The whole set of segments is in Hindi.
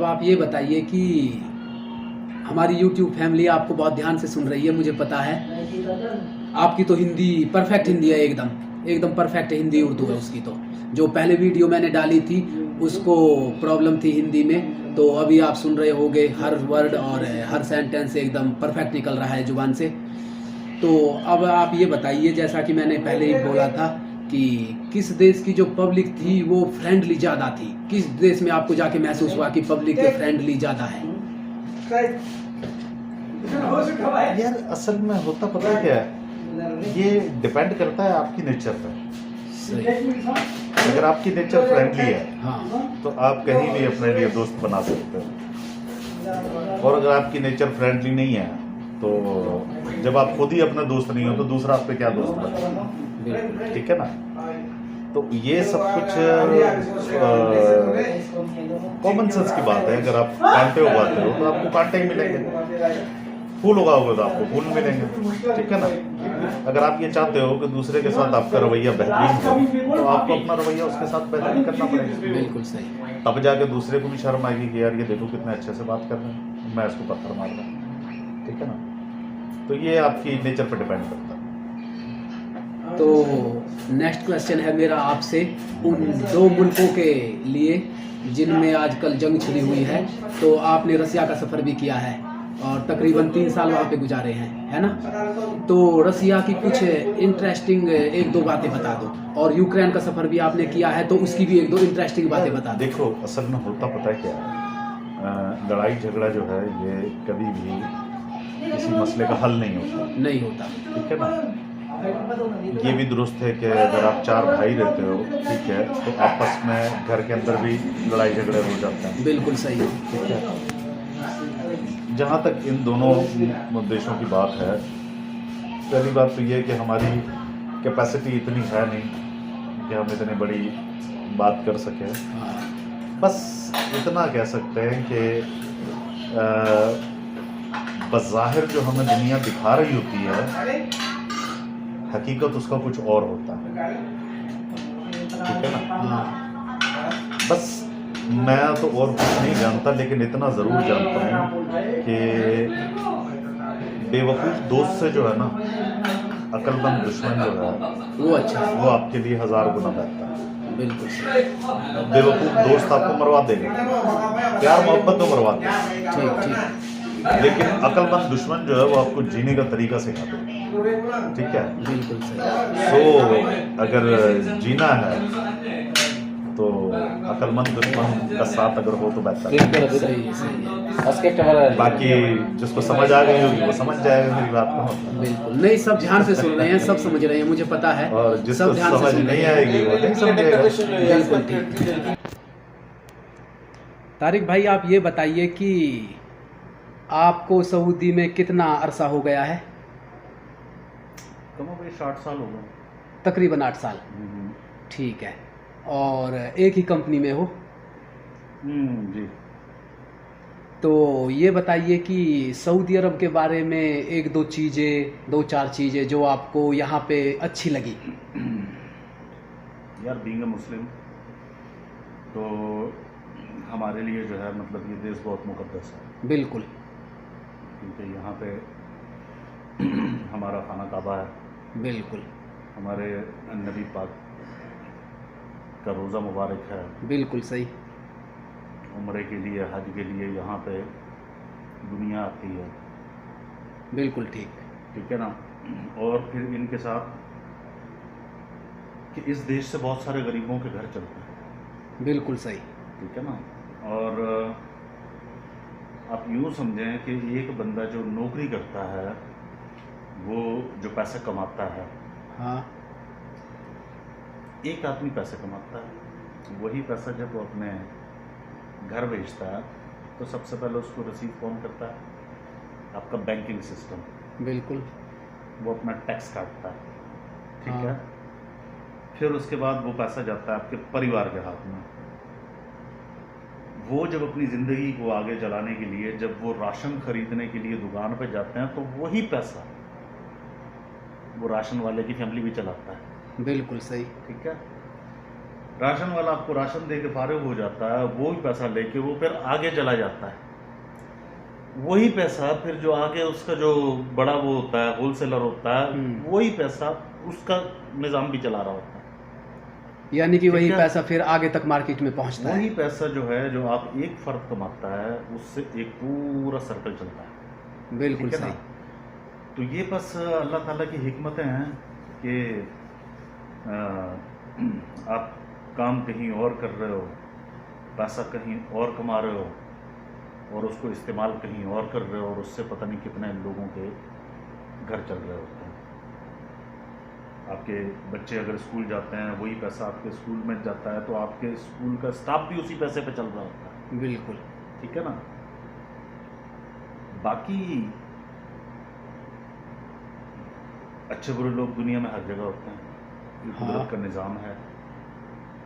आप ये बताइए कि हमारी YouTube फैमिली आपको बहुत ध्यान से सुन रही है, मुझे पता है। आपकी तो हिंदी परफेक्ट हिंदी है, एकदम एकदम परफेक्ट हिंदी उर्दू है उसकी। तो जो पहले वीडियो मैंने डाली थी उसको प्रॉब्लम थी हिंदी में, तो अभी आप सुन रहे होगे हर वर्ड और हर सेंटेंस एकदम परफेक्ट निकल रहा है जुबान से। तो अब आप ये बताइए, जैसा कि मैंने पहले ही बोला था कि किस देश की जो पब्लिक थी वो फ्रेंडली ज़्यादा थी, किस देश में आपको जाके महसूस हुआ कि पब्लिक फ्रेंडली ज़्यादा है? यार असल में होता पता है क्या है, ये डिपेंड करता है आपकी नेचर पे। अगर आपकी नेचर फ्रेंडली है हाँ, तो आप कहीं भी अपने लिए दोस्त बना सकते हो, और अगर आपकी नेचर फ्रेंडली नहीं है तो जब आप खुद ही अपना दोस्त नहीं हो तो दूसरा आप पे क्या दोस्त बनेगा? ठीक है ना। तो ये सब कुछ कॉमन सेंस की बात है। अगर आप कांटे उगाते हो तो आपको कांटे ही मिलेंगे, फूल उगाओगे तो आपको फूल मिलेंगे। ठीक है ना। अगर आप ये चाहते हो कि दूसरे के साथ आपका रवैया बेहतरीन हो तो आपको अपना रवैया उसके साथ बेहतरीन करना पड़ेगा। बिल्कुल सही। तब जाके दूसरे को भी शर्म आएगी कि यार ये देखो कितने अच्छे से बात कर रहे हैं, मैं इसको पत्थर मार रहा हूँ। ठीक है ना। तो ये आपकी नेचर पर डिपेंड करता है। तो नेक्स्ट क्वेश्चन है मेरा आपसे, उन दो मुल्कों के लिए जिनमें आजकल जंग छिड़ी हुई है। तो आपने रसिया का सफ़र भी किया है और तकरीबन 3 साल वहाँ पे गुजारे हैं, है ना। तो रसिया की कुछ इंटरेस्टिंग एक दो बातें बता दो, और यूक्रेन का सफ़र भी आपने किया है तो उसकी भी एक दो इंटरेस्टिंग बातें बता दो। देखो असल में होता पता है क्या है, लड़ाई झगड़ा जो है ये कभी भी किसी मसले का हल नहीं होता। ठीक है ना। ये भी दुरुस्त है कि अगर आप 4 भाई रहते हो, ठीक है, तो आपस में घर के अंदर भी लड़ाई झगड़े हो जाते हैं। बिल्कुल सही। ठीक है। जहाँ तक इन दोनों देशों की बात है, पहली बात तो ये है कि हमारी कैपेसिटी इतनी है नहीं कि हम इतनी बड़ी बात कर सकें। बस इतना कह सकते हैं कि बज़ाहिर जो हमें दुनिया दिखा रही होती है, हकीकत उसका कुछ और होता है। ठीक है ना। बस मैं तो और कुछ नहीं जानता, लेकिन इतना ज़रूर जानता हूँ कि बेवकूफ़ दोस्त से जो है ना, अक्लमंद दुश्मन जो है वो आपके लिए 1000 गुना बेहतर है। बिल्कुल। बेवकूफ़ दोस्त आपको मरवा देगा, प्यार मोहब्बत में मरवा देगा, ठीक। लेकिन अक्लमंद दुश्मन जो है वो आपको जीने का तरीका सिखा देगा। ठीक है। बिल्कुल सही। तो अगर जीना है तो अक्लमंद दुश्मन का साथ अगर हो तो बेहतर है। सही है। बाकी जिसको समझ आ गई होगी वो समझ जाएगा मेरी बात को। बिल्कुल नहीं, सब ध्यान से सुन रहे हैं, सब समझ रहे हैं, मुझे पता है। और जिसको सब ध्यान से समझ सुन रहे नहीं हैं। आएगी वो नहीं समझेगा। बिल्कुल ठीक। तारिक भाई आप ये बताइए कि आपको सऊदी में कितना अरसा हो गया है? कम भाई 60 साल हो गए। तकरीबन 8 साल। ठीक है। और एक ही कंपनी में हो? जी। तो ये बताइए कि सऊदी अरब के बारे में एक दो चीज़ें, 2-4 चीज़ें जो आपको यहाँ पे अच्छी लगी। यार बीइंग अ मुस्लिम तो हमारे लिए जो है मतलब ये देश बहुत मुकद्दस है। बिल्कुल। क्योंकि यहाँ पे हमारा खाना काबा है। बिल्कुल। हमारे नबी पाक का रोज़ा मुबारक है। बिल्कुल सही। उम्रे के लिए, हज के लिए यहाँ पे दुनिया आती है। बिल्कुल ठीक। ठीक है ना। और फिर इनके साथ कि इस देश से बहुत सारे गरीबों के घर चलते हैं। बिल्कुल सही। ठीक है ना। और आप यूँ समझें कि एक बंदा जो नौकरी करता है, वो जो पैसा कमाता है, हाँ। एक आदमी पैसा कमाता है, वही पैसा जब वो अपने घर भेजता है तो सबसे पहले उसको रिसीव कौन करता है? आपका बैंकिंग सिस्टम। बिल्कुल। वो अपना टैक्स काटता है। ठीक हाँ। है। फिर उसके बाद वो पैसा जाता है आपके परिवार के हाथ में। वो जब अपनी ज़िंदगी को आगे चलाने के लिए, जब वो राशन खरीदने के लिए दुकान पे जाते हैं, तो वही पैसा वो राशन वाले की फैमिली भी चलाता है। बिल्कुल सही। ठीक है। राशन वाला आपको राशन दे के फारिग हो जाता है, वो ही पैसा लेके वो फिर आगे चला जाता है। वही पैसा फिर जो आगे उसका जो बड़ा वो होता है, होलसेलर होता है, वही पैसा उसका निज़ाम भी चला रहा होता है। यानी कि वही ठीक है? पैसा फिर आगे तक मार्केट में पहुंचता वही है। पैसा जो है, जो आप एक फर्द कमाता है, उससे एक पूरा सर्कल चलता है। बिल्कुल ठीक है सही। ना? तो ये बस अल्लाह ताला की हिकमतें हैं कि आप काम कहीं और कर रहे हो, पैसा कहीं और कमा रहे हो और उसको इस्तेमाल कहीं और कर रहे हो, और उससे पता नहीं कितने लोगों के घर चल रहे होते हैं। आपके बच्चे अगर स्कूल जाते हैं, वही पैसा आपके स्कूल में जाता है, तो आपके स्कूल का स्टाफ भी उसी पैसे पे चल रहा होता है। बिल्कुल। ठीक है ना? बाकी अच्छे बुरे लोग दुनिया में हर जगह होते हैं, ये हाँ। कुदरत का निज़ाम है।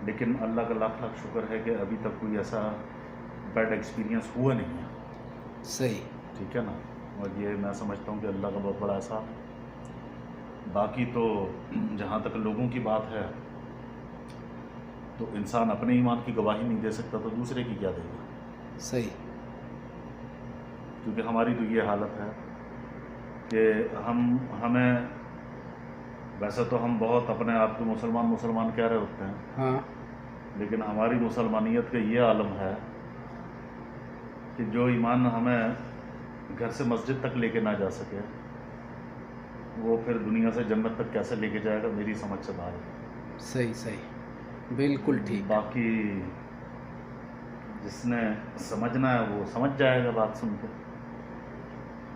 लेकिन अल्लाह का लाख लाख शुक्र है कि अभी तक कोई ऐसा बैड एक्सपीरियंस हुआ नहीं है। सही। ठीक है ना? और ये मैं समझता हूँ कि अल्लाह का बहुत बड़ा एहसान। बाकी तो जहाँ तक लोगों की बात है, तो इंसान अपने ईमान की गवाही नहीं दे सकता, तो दूसरे की क्या देगा? सही। क्योंकि हमारी तो ये हालत है कि हमें वैसे तो हम बहुत अपने आप को मुसलमान कह रहे होते हैं, हाँ। लेकिन हमारी मुसलमानियत का ये आलम है कि जो ईमान हमें घर से मस्जिद तक लेके ना जा सके, वो फिर दुनिया से जन्नत तक कैसे लेके जाएगा, मेरी समझ से बाहर है। सही सही, बिल्कुल ठीक। बाकी जिसने समझना है वो समझ जाएगा बात सुन के,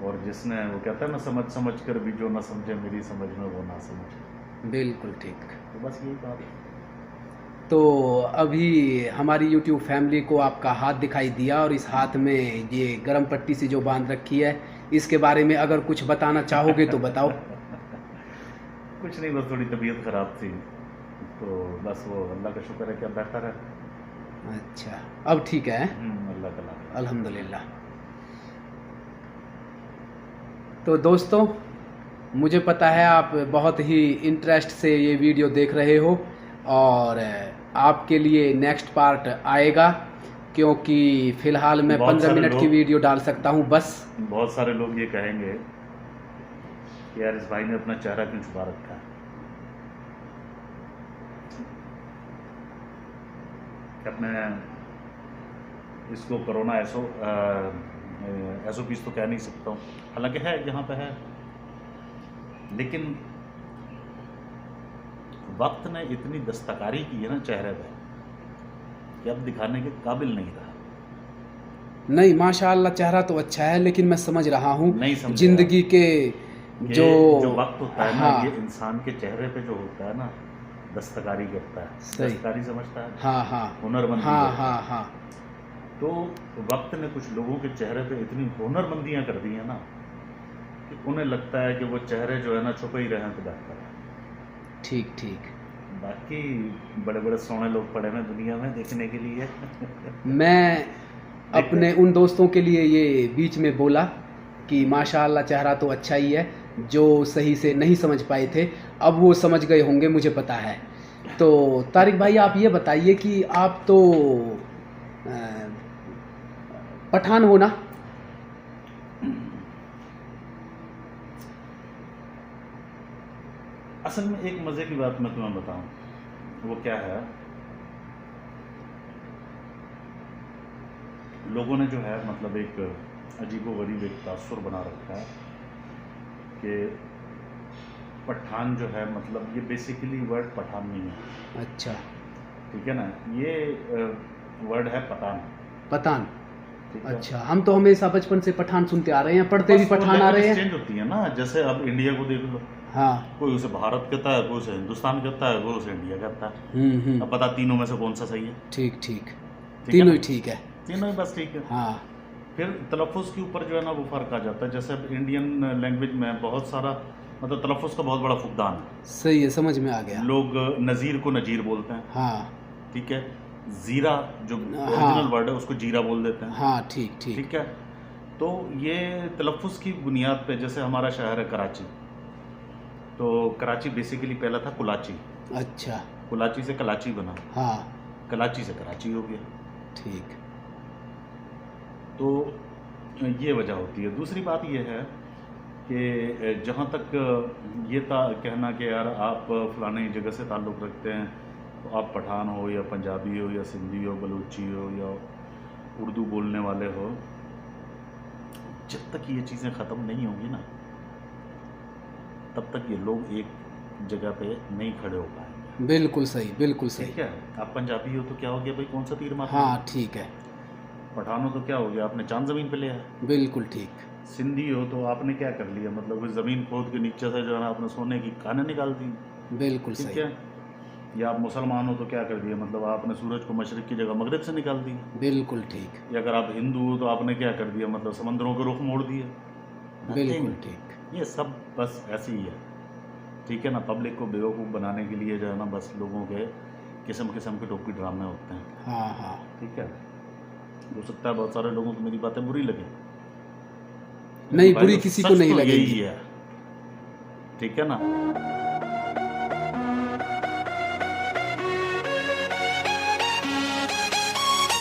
और जिसने, वो कहता है ना, समझ कर भी जो ना समझे, मेरी समझ में वो ना समझे। बिल्कुल ठीक। तो बस यही बात है। तो अभी हमारी YouTube फैमिली को आपका हाथ दिखाई दिया, और इस हाथ में ये गरम पट्टी से जो बांध रखी है, इसके बारे में अगर कुछ बताना चाहोगे तो बताओ। कुछ नहीं, बस थोड़ी तबीयत ख़राब थी, तो बस वो अल्लाह का शुक्र है कि अब बेहतर है। अच्छा, अब ठीक है? अल्लाह का लाख अल्हम्दुलिल्लाह। तो दोस्तों, मुझे पता है आप बहुत ही इंटरेस्ट से ये वीडियो देख रहे हो, और आपके लिए नेक्स्ट पार्ट आएगा, क्योंकि फ़िलहाल मैं 15 मिनट की वीडियो डाल सकता हूँ बस। बहुत सारे लोग ये कहेंगे कि यार इस भाई ने अपना चेहरा क्यों छुपा रखा है। अपने इसको कोरोना एसओपीस तो कह नहीं सकता हूँ, हालांकि है, यहाँ पे है, लेकिन वक्त ने इतनी दस्तकारी की है ना चेहरे पे कि अब दिखाने के काबिल नहीं रहा। नहीं, माशाअल्लाह चेहरा तो अच्छा है, लेकिन मैं समझ रहा हूँ नहीं जिंदगी के जो वक्त होता है ना, हाँ, ये इंसान के चेहरे पे जो होता है ना, दस्तकारी करता है। दस्तकारी समझता है? हाँ हाँ, हुनरमंदी। हाँ हाँ हाँ। तो वक्त ने कुछ लोगों के चेहरे पे इतनी हुनरमंदियाँ कर दी हैं ना कि उन्हें लगता है कि वो चेहरे जो है ना छुपे ही रहें तो बेहतर है। ठीक ठीक। बाकी बड़े बड़े सोने लोग पड़े हैं दुनिया में देखने के लिए। मैं अपने उन दोस्तों के लिए ये बीच में बोला कि माशाअल्लाह चेहरा तो अच्छा ही है, जो सही से नहीं समझ पाए थे अब वो समझ गए होंगे, मुझे पता है। तो तारिक भाई, आप ये बताइए कि आप तो पठान हो ना? असल में एक मज़े की बात मैं तुम्हें बताऊं, वो क्या है, लोगों ने जो है मतलब एक अजीबोगरीब एक तासुर बना रखा है कि पठान जो है, मतलब ये बेसिकली वर्ड पठान नहीं है। अच्छा, ठीक है ना, ये वर्ड है पठान। पठान। अच्छा, हम तो हमेशा बचपन से पठान सुनते आ रहे हैं, पढ़ते भी पठान आ रहे हैं। चेंज होती है ना, जैसे अब इंडिया को देख लो, हाँ, कोई उसे भारत कहता है, कोई उसे हिंदुस्तान कहता है, कोई उसे इंडिया कहता है। अब पता तीनों में से कौन सा सही है? ठीक ठीक, तीनों ही ठीक है। तीनों ही बस ठीक है। हाँ। फिर तलफ़ुज़ के ऊपर जो है ना वो फ़र्क आ जाता है। जैसे अब इंडियन लैंग्वेज में बहुत सारा मतलब तलफ़ुज़ का बहुत बड़ा फुकदान है। सही है, समझ में आ गया। लोग नज़ीर को नजीर बोलते हैं। हाँ ठीक है, ज़ीरा जो ओरिजिनल वर्ड है उसको जीरा बोल देते हैं। हाँ, ठीक ठीक। ठीक है, तो ये तलफ़ुज़ की बुनियाद पे, जैसे हमारा शहर है कराची, तो कराची बेसिकली पहला था कुलाची। अच्छा। कुलाची से कलाची बना, हाँ कलाची से कराची हो गया। ठीक। तो ये वजह होती है। दूसरी बात ये है कि जहाँ तक ये कहना कि यार आप फलाने जगह से ताल्लुक़ रखते हैं, तो आप पठान हो या पंजाबी हो या सिंधी हो, बलूची हो या उर्दू बोलने वाले हो, जब तक ये चीज़ें ख़त्म नहीं होंगी ना, तब तक ये लोग एक जगह पे नहीं खड़े हो पाएंगे। बिल्कुल सही, बिल्कुल सही। ठीक है, आप पंजाबी हो तो क्या हो गया भाई, कौन सा तीर मार? हाँ ठीक है, पठान हो तो क्या हो गया, आपने चांद ज़मीन पे लिया है। बिल्कुल ठीक। सिंधी हो तो आपने क्या कर लिया, मतलब कोई ज़मीन खोद के नीचे से जो है ना आपने सोने की खाने निकाल दी। बिल्कुल ठीक सही। है, या आप मुसलमान हो तो क्या कर दिया, मतलब आपने सूरज को मशरिक़ की जगह मगरिब से निकाल दी। बिल्कुल ठीक। या अगर आप हिंदू हो तो आपने क्या कर दिया, मतलब समंदरों के रुख मोड़ दिया। बिल्कुल Nothing। ठीक। ये सब बस ऐसे ही है। ठीक है ना, पब्लिक को बेवकूफ़ बनाने के लिए जो है ना बस लोगों के किस्म किस्म के टोपी ड्रामे होते हैं। हाँ हाँ ठीक है, हो सकता है बहुत सारे लोगों को मेरी बातें बुरी लगे, नहीं, भाई बुरी तो किसी को सच नहीं तो लगेगी। यही है। ठीक है ना।